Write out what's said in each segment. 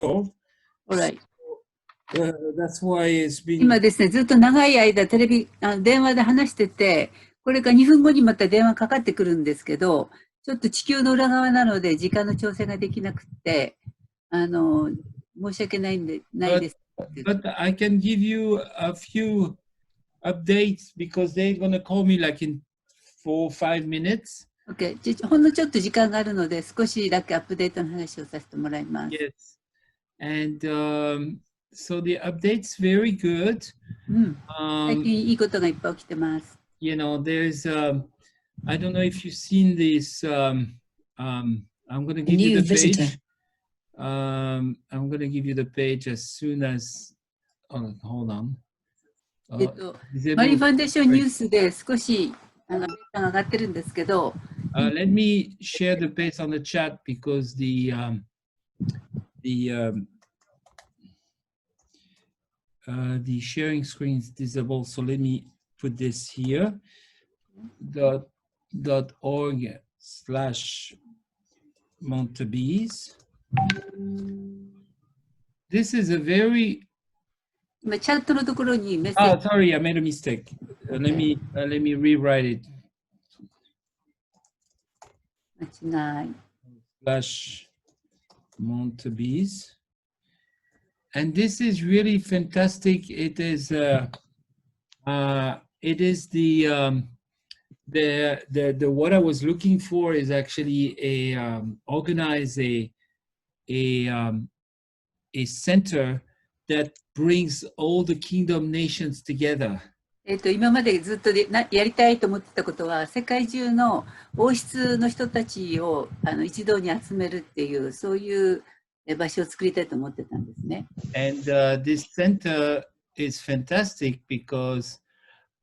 Alright. That's why it's been... 今ですね、ずっと長い間電話で話してて、これから2分後にまた電話かかってくるんですけど、ちょっと地球の裏側なので時間の調整ができなくて、申し訳ないです。But I can give you a few updates because they're going to call me like in 4 or 5 minutes. Okay. ほんのちょっと時間があるので、少しだけアップデートの話をさせてもらいます。Yes. And so the update's very good. 最近いいことがいっぱい起きてます。You know, there's, I don't know if you've seen this, I'm going to give you the page. I'm going to give you the page as soon as, hold on. マリーファンデーションニュースで少しデータが上がってるんですけど。Let me share the page on the chat because the sharing screen is disabled. So let me put this here. .org/Montabees. This is a very... Oh, sorry, I made a mistake. Let me rewrite it. /Montabees. And this is really fantastic. It is the what I was looking for is actually organize a center that brings all the kingdom nations together. 今までずっとやりたいと思ってたことは、世界中の王室の人たちを一堂に集めるっていう、そういう場所を作りたいと思ってたんですね。And this center is fantastic because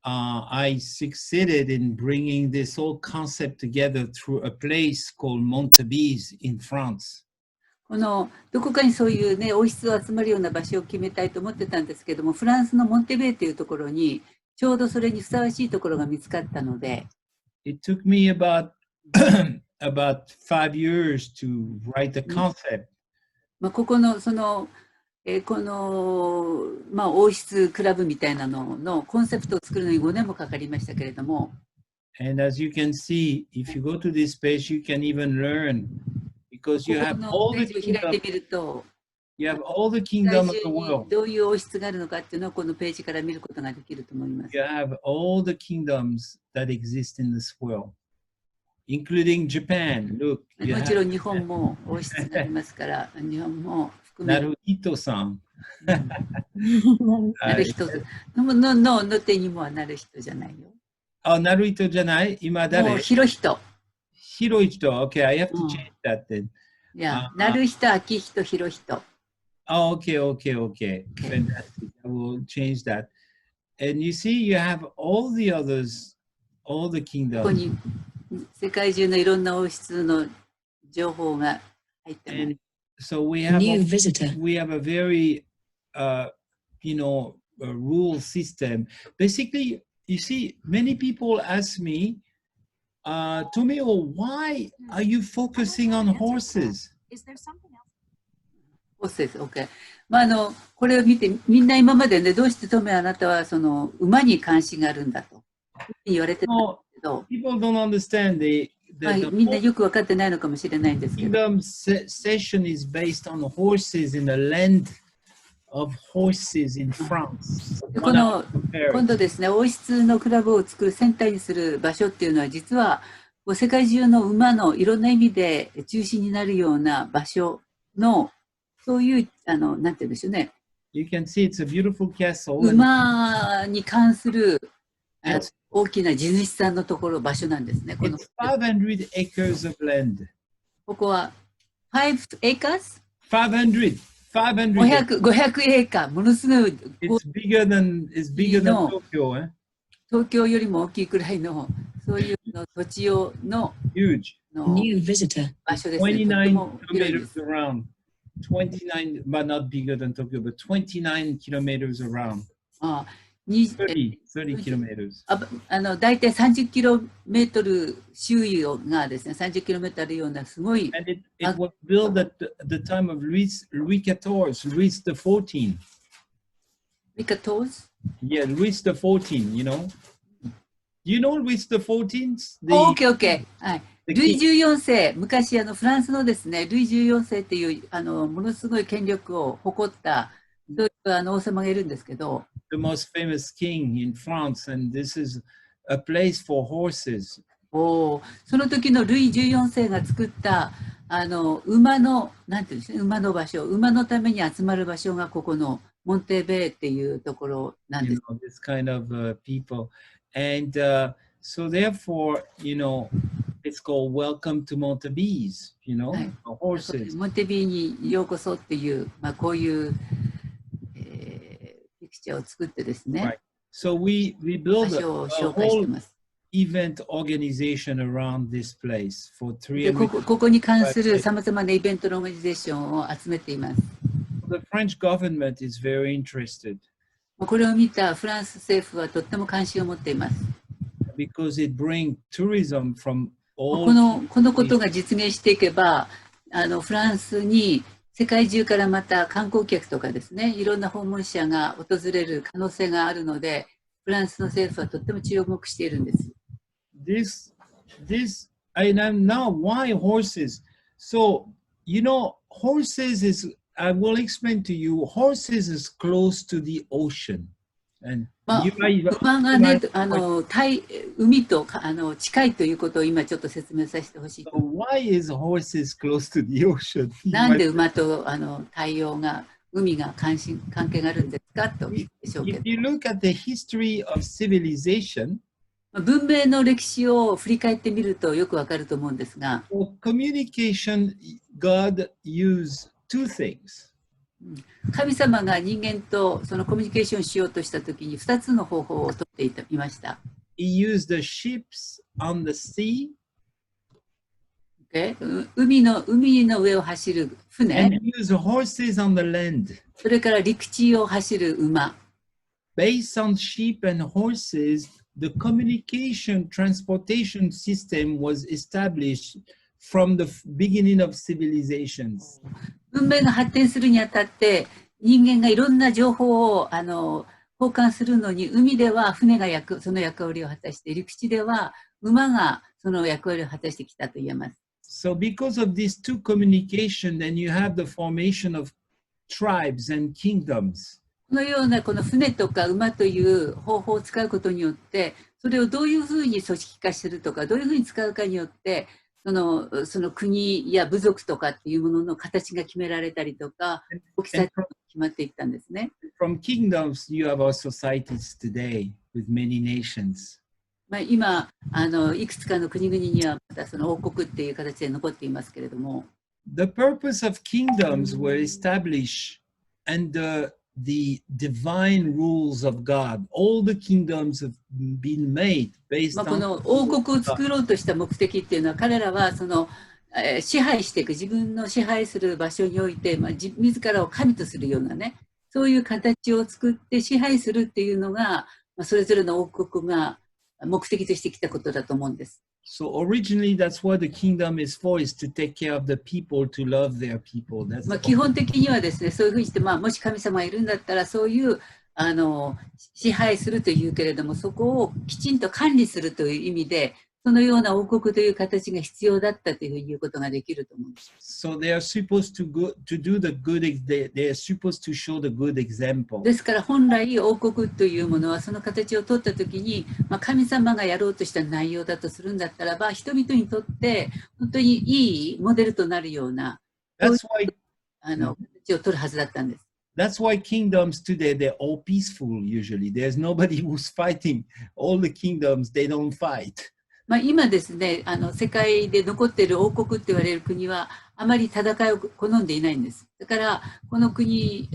I succeeded in bringing this whole concept together through a place called Montabees in France. どこかにそういうね、王室を集まるような場所を決めたいと思ってたんですけども、フランスのモンテベイというところに、ちょうどそれにふさわしいところが見つかったので。It took me about 5 years to write the concept. ここの王室クラブみたいなののコンセプトを作るのに5年もかかりましたけれども。And as you can see, if you go to this page, you can even learn because you have all the kingdoms. You have all the kingdoms of the world. どういう王室があるのかっていうのをこのページから見ることができると思います。You have all the kingdoms that exist in this world, including Japan. Look. もちろん日本も王室がありますから、日本も含め。なるひとさん。なるひと。の手にもなる人じゃないよ。あ、なるひとじゃない？今誰？もう広い人。広い人。Okay, I have to change that then. いや、なる人、あき人、広い人。Oh, okay. Fantastic. I will change that. And you see, you have all the others, all the kingdoms. ここに世界中のいろんな王室の情報が入ってます。So we have a very, rule system. Basically, you see, many people ask me, Tomeo, why are you focusing on horses? Is there something else? OK。これを見て、みんな今までね、どうしてトメあなたはその馬に関心があるんだと言われてたんですけど、People don't understandみんなよく分かってないのかもしれないんですけど。Kingdom session is based on horses in the land of horses in France. 今度ですね、王室のクラブを作るセンターにする場所っていうのは、実は世界中の馬のいろんな意味で中心になるような場所の、そういう、なんて言うんでしょうね。You can see it's a beautiful castle. 馬に関する大きな地主さんのところ、場所なんですね。It's 500 acres of land. ここは5 acres? 500 500エーカー、ものすごい。It's bigger than Tokyo, eh? 東京よりも大きいくらいの、そういうの土地用の Huge. New visitor 場所ですね。29 kilometers around. 29, but not bigger than Tokyo, but 29 kilometers around. 30 kilometers. 大体30キロメートル周囲がですね、30キロメートルあるようなすごい、And it was built at the time of Louis XIV, Louis the 14th. ミカトーズ Yeah, Louis the 14th, you know. Do you know Louis the 14th? オーケーオーケー。はい。 the ルイ king. 14世、昔フランスのですね、ルイ14世っていうものすごい権力を誇った、そういう王様がいるんですけど、The most famous king in France, and this is a place for horses. その時のルイ14世が作った馬の、なんていうんですね、馬の場所、馬のために集まる場所がここのモンテベイっていうところなんで You す。 know, this kind of people. And so therefore, you know, it's called Welcome to Montabise, you know, Right. the horses. モンテベイにようこそっていう、こういう、ピクチャーを作ってですね、 Right. So we 場 build 所を a 紹介して whole ます。 event organization around this place for で 3 ここに関するさまざまなイベントのオーガニゼーションを集めています。 The French government is very interested これを見たフランス政府はとっても関心を持っています。 because it brings tourism from こ all のことが実現していけば、フランスに世界中からまた観光客とかですね、いろんな訪問者が訪れる可能性があるので、フランスの政府はとっても注目しているんです。 this and now why horses? So you know, horses is, I will explain to you, horses is close to the ocean. And 馬がね、海と近いということを今ちょっと説明させてほしい。 So why is horses close to the ocean? なんで馬と太陽が、海が関係があるんですかと聞くでしょうけ If you look at the history of civilization, ど、文明の歴史を振り返ってみるとよくわかると思うんですが、 for communication, God used two things. 神様が人間とそのコミュニケーションしようとしたときに2つの方法をとっていました。 He used the ships on the sea, Okay? 海の上を走る and 船、 he used horses on the land. それから陸地を走る馬。 Based on sheep and horses, the communication transportation system was established from the beginning of civilizations. 文明が発展するにあたって人間がいろんな情報を交換するのに、海では船がその役割を果たして、陸地では馬がその役割を果たしてきたと言えます。 So because of these two communication, then you have the formation of tribes and kingdoms. このようなこの船とか馬という方法を使うことによって、それをどういうふうに組織化するとか、どういうふうに使うかによって、その国や部族とかっていうものの形が決められたりとか、大きさが決まっていったんですね。 From kingdoms, you have our societies today with many nations. 今いくつかの国々にはまたその王国っていう形で残っていますけれども、 The purpose of kingdoms were established under the divine rules of God. All the kingdoms have been made based こ on の王国を作ろうとした目的っていうのは、彼らはその支配していく、自分の支配する場所において、自らを神とするようなね、そういう形を作って支配するっていうのが、それぞれの王国が目的としてきたことだと思うんです。 So originally, that's what the kingdom is for: is to take care of the people, to love their people. That's 基本的にはですね、そういうふうにして、もし神様がいるんだったら、そういう支配するというけれども、そこをきちんと管理するという意味で、そのような王国という形が必要だったというふうに言うことができると思うんです。 so they are supposed to do the good. They are supposed to show the good example. ですから本来王国というものはその形を取ったときに、神様がやろうとした内容だとするんだったらば、人々にとって本当にいいモデルとなるような That's why 形を取るはずだったんです。 that's why kingdoms today, they're all peaceful. Usually, there's nobody who's fighting. All the kingdoms, they don't fight. 今ですね、世界で残っている王国って言われる国はあまり戦いを好んでいないんです。だからこの国、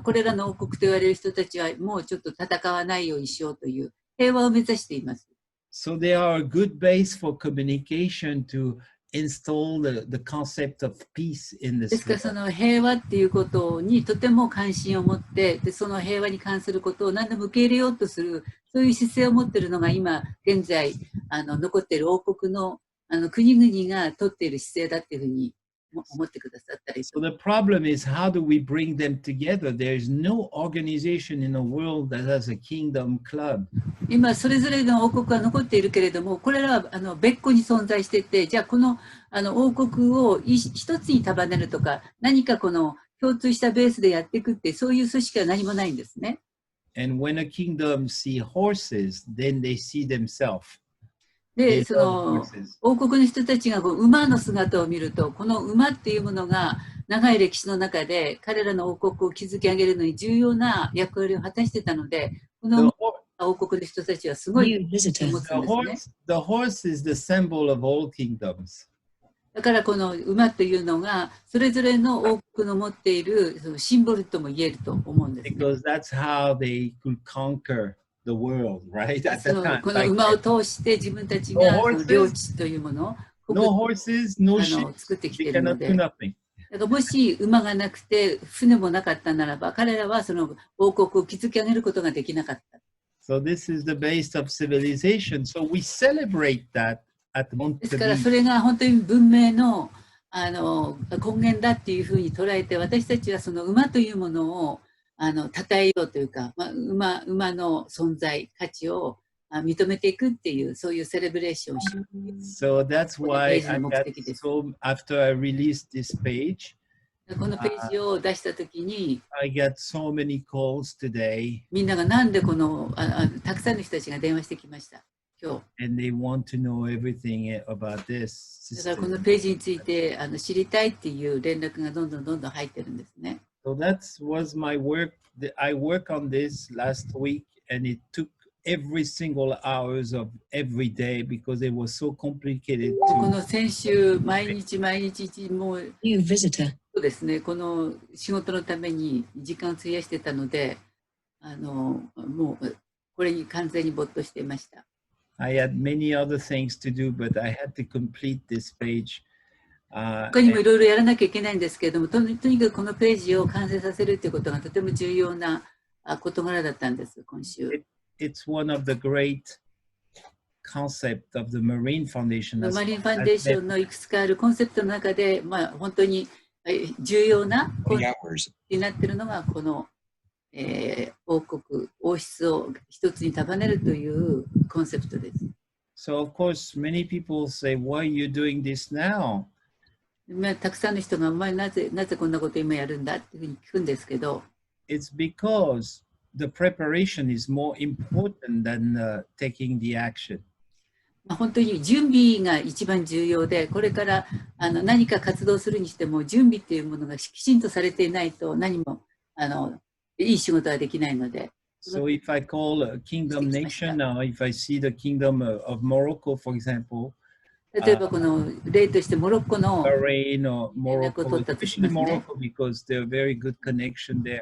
これらの王国と言われる人たちはもうちょっと戦わないようにしようという平和を目指しています。 So they are a good base for communication to install the concept of peace in で this すからそ world. の平和っていうことにとても関心を持って、でその平和に関することを何でも受け入れようとする、そういう姿勢を持っているのが今現在残っている王国の国々が取っている姿勢だっていうふうに思ってくださったり So the problem is, how do we bring them together? There is no organization in the world that has a kingdom club. 今それぞれの王国は残っているけれども、これらは別個に存在していて、じゃあこの王国を一つに束ねるとか、何かこの共通したベースでやっていくって、そういう組織は何もないんですね。And when a kingdom see horses, then they see themselves. で、 They そ love の horses. 王国の人たちがこう馬の姿を見ると、この馬っていうものが長い歴史の中で彼らの王国を築き上げるのに重要な役割を果たしてたので、こ The, の ho- 王国の人たちはすごい New visitor. 持つんですね。 the horse is the symbol of all kingdoms. だからこの馬というのがそれぞれの王国の持っているそのシンボルとも言えると思うんですね。 Because that's how they could conquer the world, right? At そ that の time. この Like, 馬を通して自分たち No がそ horses, の領地というものを no horses, no 作っ ships. てきて They いるの cannot で、 do だ nothing. からもし馬がなくて船もなかったならば、彼らはその王国を築き上げることができなかった。 So this is the base of civilization. So we celebrate that at ですからそ Montevideo. れが本当に文明の根源だっていうふうに捉えて、私たちはその馬というものを称えようというか、馬の存在価値を認めていくっていう、そういうセレブレーションをしよう。 So that's why I got 目的です。 so after I released this page, このページを出したときに、 I got so many calls today みんながなんでこのたくさんの人たちが電話してきました、今日。 and they want to know everything about this だからこ system. のページについて知りたいっていう連絡がどんどん入ってるんですね。 So that was my work. I worked on this last week and it took every single hours of every day because it was so complicated こ to の先週、毎日もう New visitor. そうですね、この仕事のために時間を費やしてたので、もうこれに完全に没頭していました。 I had many other things to do, but I had to complete this page. 他にもいろいろやらなきゃいけないんですけれども、とにかくこのページを完成させるということがとても重要な事柄だったんです、今週。 It's one of the great concept of the Marine Foundation. マリンファンデーションのいくつかあるコンセプトの中で、本当に重要なコンセプトになっているのが、この、王国、王室を一つに束ねるというコンセプトです。 So of course, many people say, "Why are you doing this now?" たくさんの人が、お前なぜこんなこと今やるんだっていうふうに聞くんですけど、 It's because the preparation is more important than taking the action. 本当に準備が一番重要で、これから何か活動するにしても、準備っていうものがきちんとされていないと、何もいい仕事はできないので。 So if I call a kingdom nation now, if I see the kingdom of Morocco, for example, 例えばこの例としてモロッコの Bahrain or Morocco, Morocco, especially Morocco because they're very good connection there,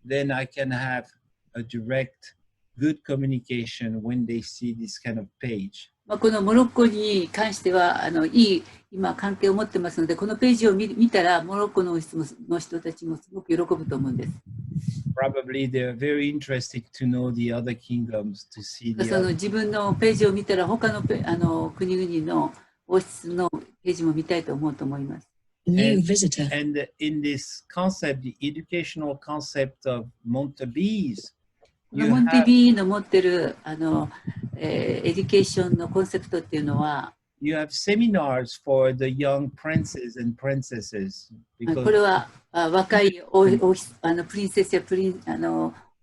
then I can have a direct, good communication when they see this kind of page. このモロッコに関してはいい今関係を持ってますので、このページを見たらモロッコの人たちもすごく喜ぶと思うんです。 Probably they're very interested to know the other kingdoms, to see そ the の other. 自分のページを見たら他の国々の王室のページも見たいと思うと思います。 New visitor. And in this concept, the educational concept of Montebees, この you モンテ have, ビーの持ってるエディケーションのコンセプトっていうのは、 you have seminars for the young princes and princesses こ because れは若いプリンセスや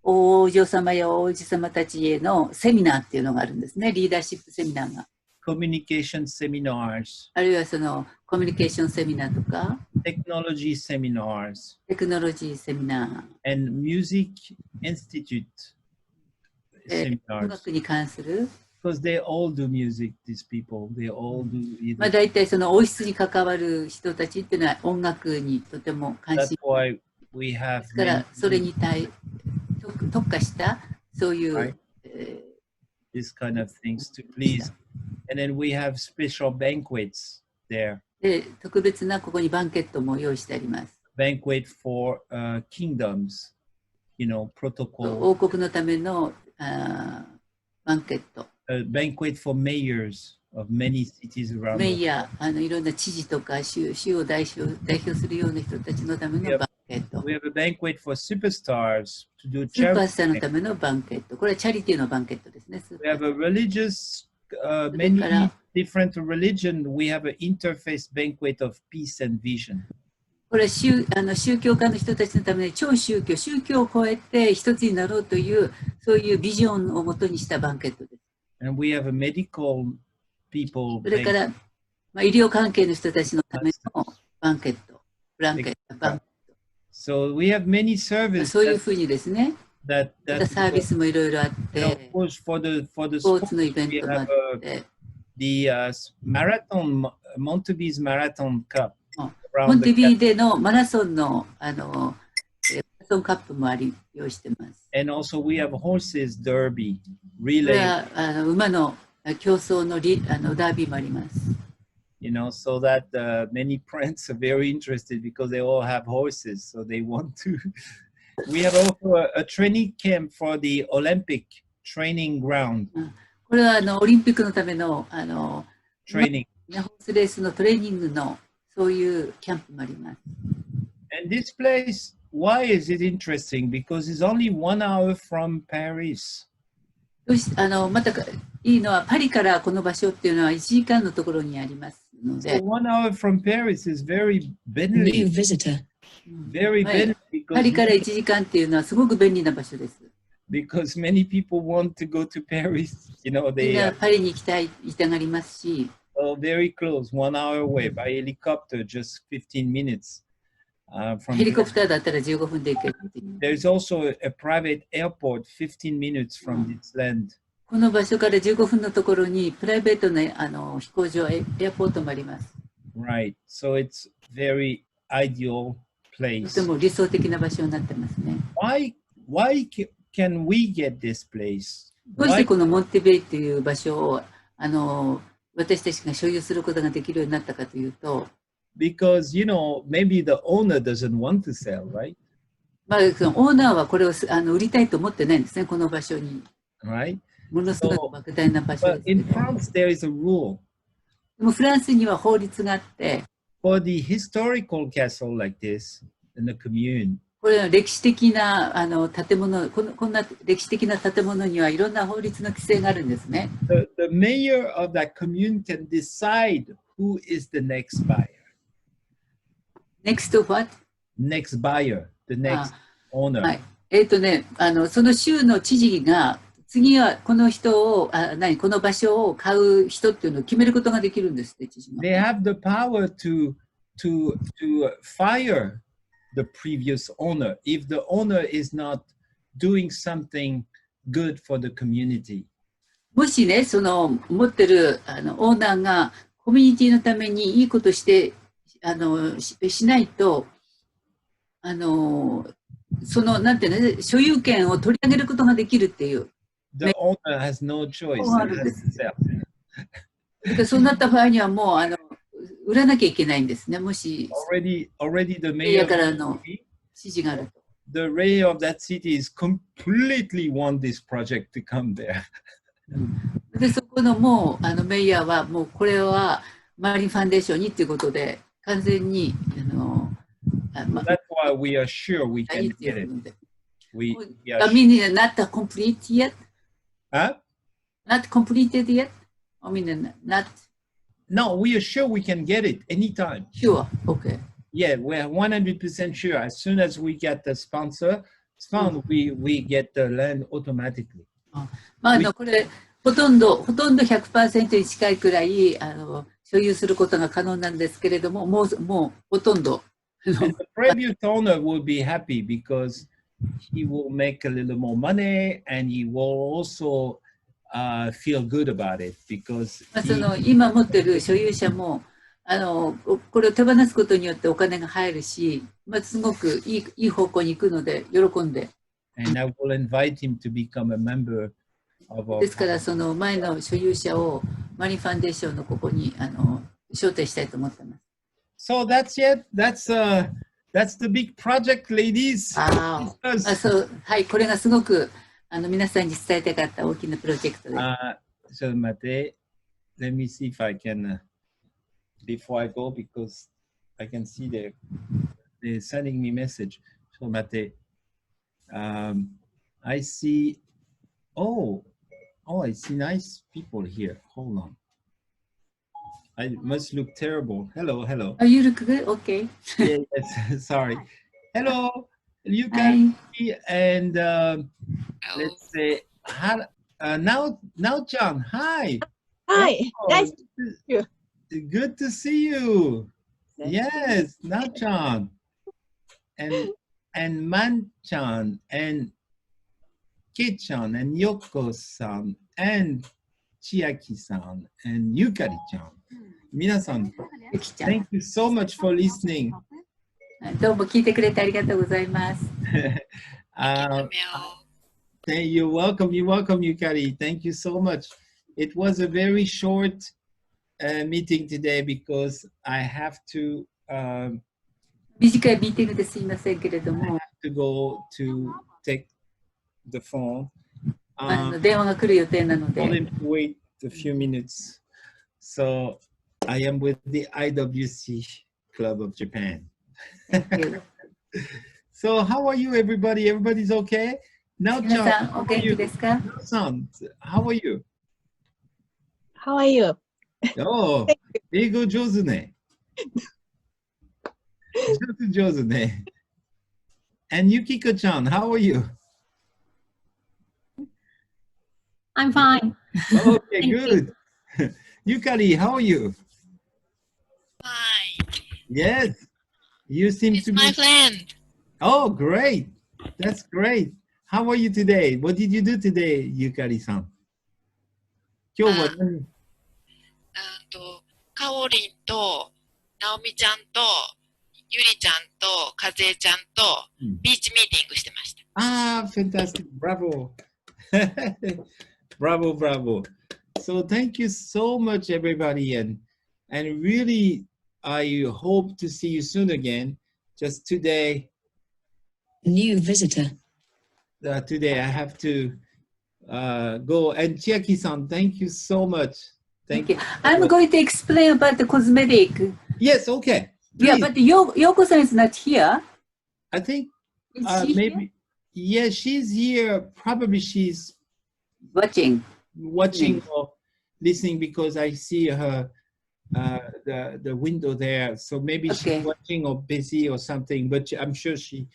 王女様や王子様たちへのセミナーっていうのがあるんですね。リーダーシップセミナーが。 communication seminars, あるいはそのコミュニケーションセミナーとか、 technology seminars, テクノロジーセミナ and music institute ー、音 seminars 楽に関する、 because they all do music. These people, they all do either. 大体その王室に関わる人たちっていうのは音楽にとても関 That's 心 why we have ですから、 many- それに特化したそういう、はいthis kind of things to please. And then we have special banquets there. で、特別なここにバンケットも用意してあります。Banquet for kingdoms, you know, protocol. 王国のためのバンケット。A banquet for mayors of many cities around メ the イヤー、いろんな知事とか州を代表するような人たちのためのバンケット。We have a banquet for superstars to do スーパー charity. スターのためのバンケット。これはチャリティーのバンケットですね。 We have a religious, many Kara- different religion. We have an interface banquet of peace and vision. これは宗教家の人たちのために超宗教を超えて一つになろうというそういうビジョンをもとにしたバンケットです。And we have a medical people それか banquet. ら、医療関係の人たちのためのバンケット、ブランケット、バンケ So we have many ット。 services そういうふうにですね、 that またサービスもいろいろあっ and of て、 course for the スポー sport ツのイベン we トもあっ have て、 the marathon Montevideo Marathon Cup モ around ンテ the ビーでのマラソンのマラソンカップも用意してます。 and also we have horses derby これ relay, は馬の競争のダービーもあります。 you know, so that many friends are very interested because they all have horses, so they want to. We have also a training camp for the Olympic training ground これはオリンピックのためのtraining. ホースレースのトレーニングのそういうキャンプもあります。 And this place, why is it interesting? Because it's only 1 hour from Paris. またいいのはパリからこの場所っていうのは1時間のところにありますの So で、 1 hour from Paris is very New bendy, visitor. very はい bendy パリから1 because, 時間っていうのはすごく便利な場所です。 because many people want to go to Paris. You know, みん they な are パリに行きたがりますし、 very close, 1 hour away by helicopter, just 15 minutes from ヘリコ here. プターだったら15分で行けるっていう。 There's also a private airport 15 minutes from this land. この場所から15分のところにプライベートな飛行場、エアポートもあります。 Right. So it's very ideal と place. ても理想的な場所になってますね。 Why can we get this place? どうして Why? このモンテベイっていう場所を私たちが所有することができるようになったかというと、Because, you know, maybe the owner doesn't want to sell, right? そのオーナーはこれを売りたいと思ってないんですね、この場所に。 Right? ものすごく莫大な場所 But ですけ in ど。 France, there is a rule でもフランスには法律があって、 for the historical castle like this in the commune. これは歴史的な建物、こんな歴史的な建物にはいろんな法律の規制があるんですね。 The mayor of that commune can decide who is the next buyer. Next to what? Next buyer, the next owner. はい。その州の知事が、次はこの人を、この場所を買う人っていうのを決めることができるんですって、知事が。 They have the power to fire the previous owner if the owner is not doing something good for the community. もしね、その持ってるオーナーがコミュニティのためにいいことしてしないと、そのなんていうの、所有権を取り上げることができるっていう。The owner has no choice. Oh, He has to sell. だからそうなった場合にはもう売らなきゃいけないんですね。もし Already the メイヤ mayor ー of から the の city, 指示があると。 the mayor of that city is completely want this project to come there. で、そこのもうメイヤーはもうこれはマリンファンデーションにっていうことで完全にThat's why we are sure we いい can ってい get う it. ので。 We I are mean, not complete yet. huh? Not completed yet. I mean, not No, we are sure we can get it anytime. sure. Okay. Yeah, we're 100% sure. As soon as we get the sponsor found, we get the land automatically. まあ、これほとんど 100% に近いくらい所有することが可能なんですけれども、もうほとんど And the previous owner will be happy because he will make a little more money and he will also feel good about it because まあその今持ってる所有者もこれを手放すことによってお金が入るし、まあ、すごくいい方向に行くので喜んで。and I will invite him to become a member of our ですからその前の所有者をマリンファンデーションのここに招待したいと思ってます。So that's it. That's the big project, ladies. そう、はい、これがすごく皆さんに伝えたかった大きなプロジェクトです。ちょっと待って。Let me see if I can, before I go, because I can see they're sending me message. ちょっと待って。I see, oh, I see nice people here. Hold on. I must look terrible. Hello. Oh, you look good? Okay. Yes, sorry. Hello, Yuka and let's say, now John, hi. Hi, nice to see you. Good to see you. Yes, now John. And Man-chan and Kei-chan and Yoko-san and Chiaki-san and Yukari-chan. Minasan, thank you so much for listening. どうも聞いてくれてありがとうございます。You're welcome, Yukari. Thank you so much. It was a very short meeting today because I have to 短いミーティングですいませんけれども、to go to take the phone. 電話が来る予定なので。Only wait a few minutes. So I am with the IWC Club of Japan. Thank you. So how are you, everybody? Everybody's okay? Now, 皆 John, さんお元気ですか？ son, how are you? How are you? Oh, 英語上手ね。上手ね。And Yukiko-chan, how are you? I'm fine. Okay, good. Yukari, how are you? Fine. Yes, you seem It's to my be. friend. Oh, great. That's great. How are you today? What did you do today, Yukari-san? 今日は何？かおりんと、なおみちゃんと、ゆりちゃんと、かぜちゃんと、ビーチミーティングしてました。Ah, fantastic. Bravo. Bravo. So thank you so much, everybody. And really, I hope to see you soon again. Just today. New visitor. Today I have to go. And Chiaki-san, thank you so much. Thank you. I'm going to explain about the cosmetic. Yes, okay. Yeah, Please. but Yoko-san is not here. I think Is she maybe. here? Yeah, she's here. Probably she's Watching. or listening because I see her the window there. So maybe Okay. she's watching or busy or something. But I'm sure she.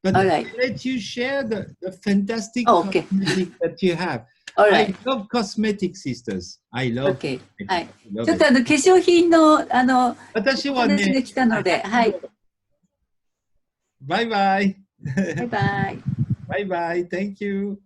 But All right. let you share the fantastic Oh, okay. cosmetic that you have. All right. I love cosmetic, sisters. I love. Okay. はい。 love ちょっと it. 化粧品の私は話がね、来たので、はい。バイバイ。バイバイ。バイバイ。Thank you.